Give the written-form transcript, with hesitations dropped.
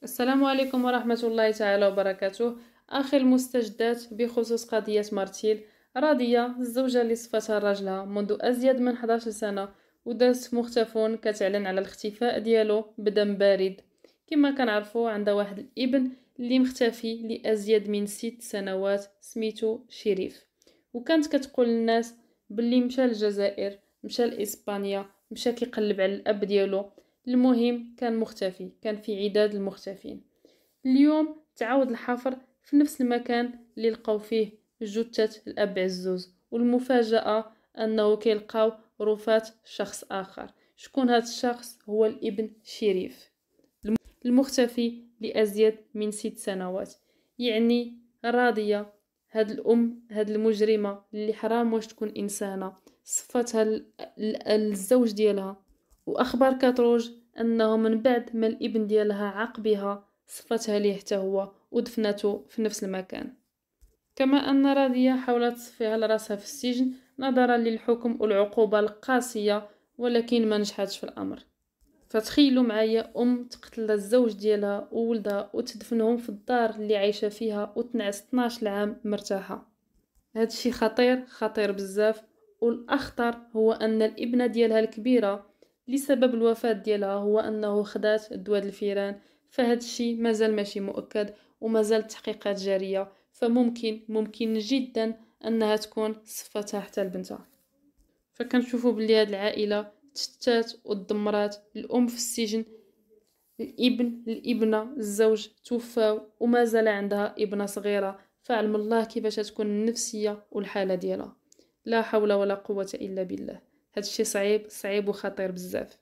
السلام عليكم ورحمة الله تعالى وبركاته. آخر المستجدات بخصوص قضية مارتيل. راضية الزوجة اللي صفتها راجلها منذ أزيد من 11 سنة ودازت في مختفون كتعلن على الاختفاء ديالو بدم بارد. كما كنعرفو عندها واحد الابن اللي مختفي لأزيد من 6 سنوات سميتو شريف، وكانت كتقول للناس باللي مشى للجزائر، مشى لإسبانيا، مشى كيقلب على الأب ديالو. المهم كان مختفي، كان في عداد المختفين. اليوم تعاود الحفر في نفس المكان اللي لقاو فيه جثة الأب عزوز، والمفاجأة أنه كيلقاو رفات شخص آخر. شكون هذا الشخص؟ هو الابن شريف المختفي لأزيد من 6 سنوات. يعني راضية، هاد الأم، هاد المجرمة اللي حرام واش تكون إنسانة، صفتها الزوج ديالها، وأخبار كتروج أنه من بعد ما الابن ديالها عاق بها صفتها ليه حتى هو ودفنته في نفس المكان. كما أن راضية حاولت تصفي على راسها في السجن نظرا للحكم والعقوبة القاسية، ولكن ما نجحتش في الأمر. فتخيلوا معايا تقتل الزوج ديالها وولدها وتدفنهم في الدار اللي عايشة فيها وتنعس 12 عام مرتاحة. هادشي خطير خطير بزاف. والأخطر هو أن الابنة ديالها الكبيرة لسبب الوفاة ديالها هو أنه خدات دواد الفيران. فهادشي مازال ماشي مؤكد ومازال التحقيقات جارية، فممكن جدا أنها تكون صفتها حتى البنتها. فكنشوفوا بلي هاد العائلة تشتات ودمرات، الأم في السجن، الابنة الزوج توفاو ومازال عندها ابنة صغيرة. فعلم الله كيفاش تكون النفسية والحالة ديالها. لا حول ولا قوة إلا بالله. هادشي صعيب صعيب وخطير بزاف.